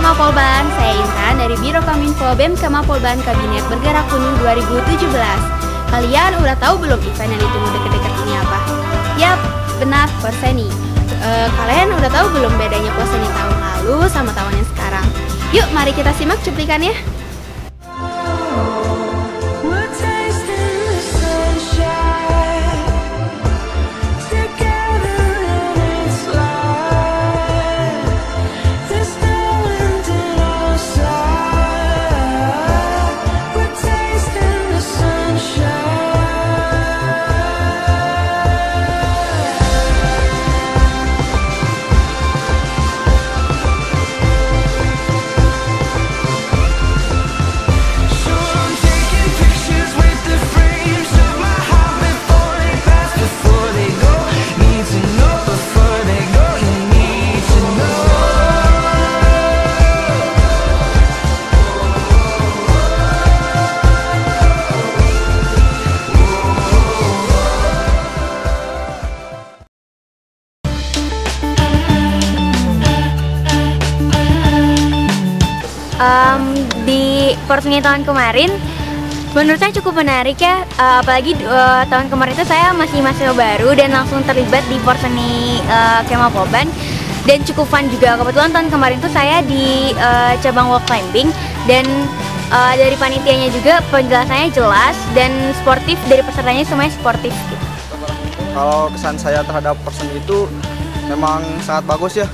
Kemapolban, saya Intan dari Biro Kominfo BEM Kemapolban Kabinet Bergerak Kuning 2017. Kalian udah tahu belum event yang ditunggu deket-deket ini apa? Yap, benar, Porseni. Kalian udah tahu belum bedanya Porseni tahun lalu sama tahun yang sekarang? Yuk, mari kita simak cuplikannya. Di Porseni tahun kemarin menurut saya cukup menarik ya, apalagi tahun kemarin itu saya masih mahasiswa baru dan langsung terlibat di Porseni Kemapolban dan cukup fun juga. Kebetulan tahun kemarin itu saya di cabang wall climbing dan dari panitianya juga penjelasannya jelas dan sportif, dari pesertanya semuanya sportif gitu. Kalau kesan saya terhadap Porseni itu memang sangat bagus ya,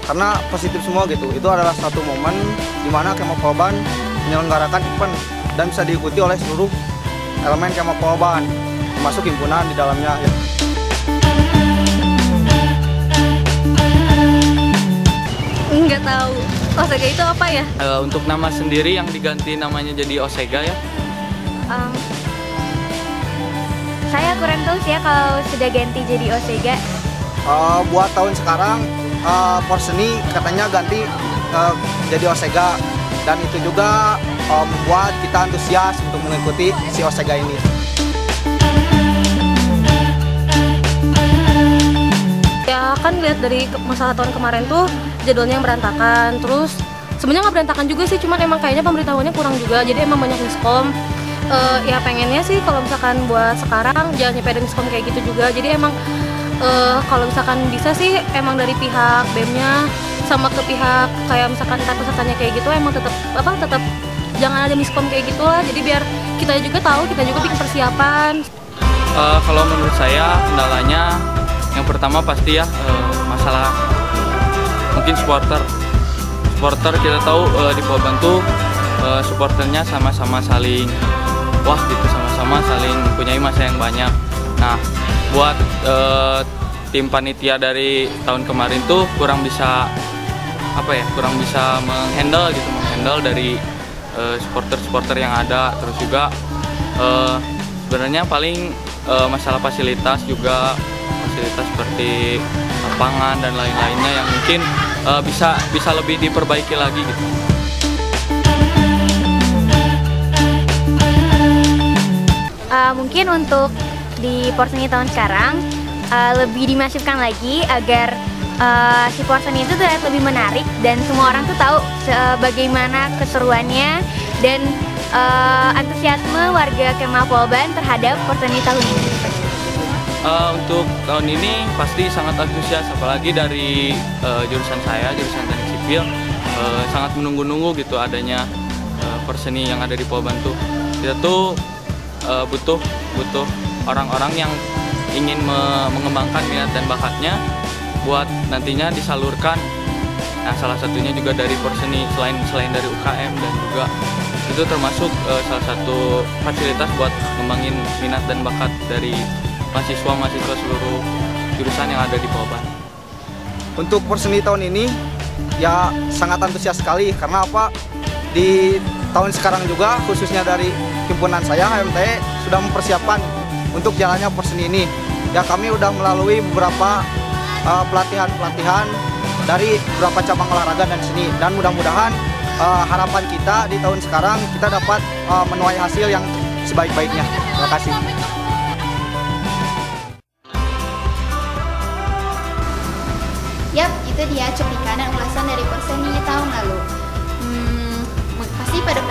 karena positif semua gitu. Itu adalah satu momen di mana Kemapolban menyelenggarakan event dan bisa diikuti oleh seluruh elemen Kemapolban, termasuk himpunan di dalamnya. Nggak tahu. Osega itu apa ya? Untuk nama sendiri yang diganti namanya jadi Osega ya? Saya kurang tahu sih ya kalau sudah ganti jadi Osega. Buat tahun sekarang Porseni katanya ganti jadi Osega, dan itu juga membuat kita antusias untuk mengikuti si Osega ini. Ya kan lihat dari masalah tahun kemarin tuh jadwalnya yang berantakan, terus sebenarnya nggak berantakan juga sih, cuman emang kayaknya pemberitahuannya kurang juga, jadi emang banyak miskom. Ya pengennya sih kalau misalkan buat sekarang jangan nyampe ada miskom kayak gitu juga, jadi emang kalau misalkan bisa sih emang dari pihak BEM-nya sama ke pihak kayak misalkan pesertanya kayak gitu emang tetap jangan ada miskom kayak gitu lah, jadi biar kita juga tahu, kita juga bikin persiapan. Kalau menurut saya kendalanya yang pertama pasti ya masalah mungkin supporter kita tahu di Polban tuh supporternya sama-sama saling sama-sama saling mempunyai masa yang banyak. Nah, buat tim panitia dari tahun kemarin tuh kurang bisa menghandle dari supporter yang ada. Terus juga sebenarnya paling masalah fasilitas seperti lapangan dan lain-lainnya yang mungkin bisa lebih diperbaiki lagi gitu. Mungkin untuk di Porseni tahun sekarang lebih dimasifkan lagi agar si Porseni itu terlihat lebih menarik dan semua orang tuh tahu bagaimana keseruannya dan antusiasme warga Kemapolban terhadap Porseni tahun ini. Untuk tahun ini pasti sangat antusias, apalagi dari jurusan teknik sipil, sangat menunggu-nunggu gitu adanya Porseni yang ada di Polban tuh. Kita tuh butuh orang-orang yang ingin mengembangkan minat dan bakatnya buat nantinya disalurkan. Nah, salah satunya juga dari Porseni, selain dari UKM, dan juga itu termasuk salah satu fasilitas buat ngembangin minat dan bakat dari mahasiswa seluruh jurusan yang ada di Polban. Untuk Porseni tahun ini ya sangat antusias sekali, karena apa, di tahun sekarang juga khususnya dari himpunan saya HMTE sudah mempersiapkan untuk jalannya Porseni ini. Ya, kami udah melalui beberapa pelatihan dari beberapa cabang olahraga dan seni, dan mudah-mudahan harapan kita di tahun sekarang kita dapat menuai hasil yang sebaik-baiknya. Terima kasih. Yap, itu dia cuplikan dan ulasan dari Porseni tahun lalu.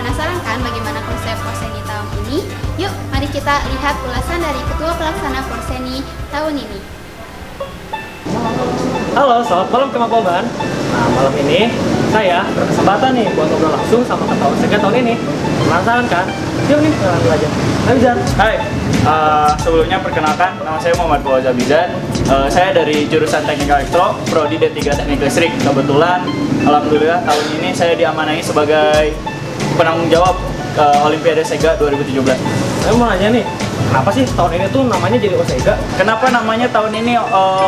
Penasaran kan bagaimana konsep Porseni tahun ini? Yuk, mari kita lihat ulasan dari Ketua Pelaksana Porseni tahun ini. Halo, selamat malam Kema Polban. Nah, malam ini saya berkesempatan nih buat ngobrol langsung sama Ketua Osega tahun ini. Penasaran kan? Yuk nih, kenalan aja. Abizar. Hai, sebelumnya perkenalkan, nama saya Muhammad Fawaz Abizar. Saya dari jurusan Teknik Elektro, Prodi D3 Teknik Listrik. Kebetulan, alhamdulillah tahun ini saya diamanai sebagai penanggung jawab Olimpiade Sega 2017. Saya mau nanya nih, kenapa sih tahun ini tuh namanya jadi Osega? Kenapa namanya tahun ini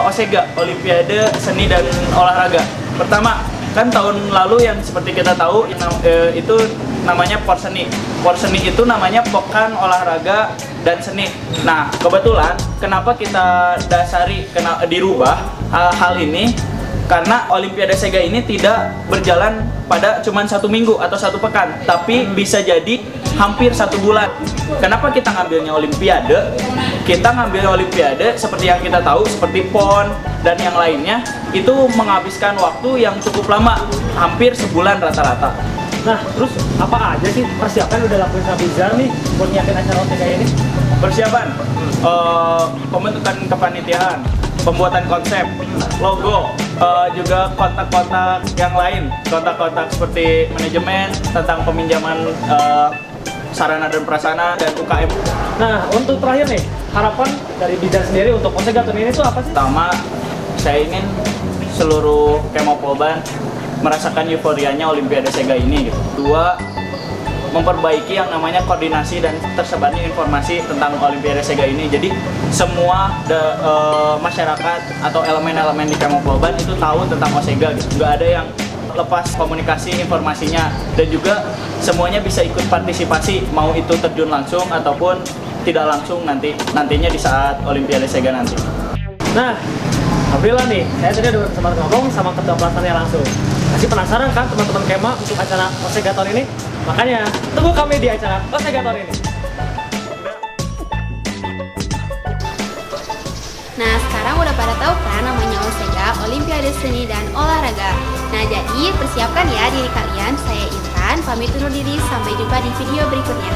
Osega, Olimpiade Seni dan Olahraga? Pertama, kan tahun lalu yang seperti kita tahu itu namanya Porseni. Porseni itu namanya Pekan Olahraga dan Seni. Nah, kebetulan kenapa kita dasari dirubah hal ini? Karena Olimpiade Sega ini tidak berjalan pada cuma 1 minggu atau 1 pekan, tapi bisa jadi hampir 1 bulan. Kenapa kita ngambilnya Olimpiade? Kita ngambil Olimpiade seperti yang kita tahu, seperti PON dan yang lainnya, itu menghabiskan waktu yang cukup lama, hampir sebulan rata-rata. Nah, terus apa aja sih persiapan udah lakuin sama Bizar nih buat nyiapin acara Osega ini? Persiapan, pembentukan kepanitiaan, pembuatan konsep, logo, juga kontak-kontak yang lain, kontak-kontak seperti manajemen, tentang peminjaman sarana dan prasarana, dan UKM. Nah, untuk terakhir nih, harapan dari Bizar sendiri untuk Osega tahun ini tuh apa sih? Pertama, saya ingin seluruh Kema Polban merasakan euforianya Olimpiade Sega ini gitu. Dua, memperbaiki yang namanya koordinasi dan tersebarnya informasi tentang Olimpiade Sega ini. Jadi semua masyarakat atau elemen-elemen di Kema Polban itu tahu tentang Osega gitu. Nggak ada yang lepas komunikasi informasinya, dan juga semuanya bisa ikut partisipasi, mau itu terjun langsung ataupun tidak langsung nantinya di saat Olimpiade Sega nanti. Nah, alhamdulillah nih, saya tadi udah berkesempatan ngomong sama ketua pelaksananya langsung. Masih penasaran kan teman-teman Kema untuk acara Osega tahun ini? Makanya tunggu kami di acara Osega tahun ini. Nah, sekarang udah pada tahu kan namanya Osega, Olimpiade Seni dan Olahraga. Nah, jadi persiapkan ya diri kalian. Saya Intan, pamit undur diri, sampai jumpa di video berikutnya.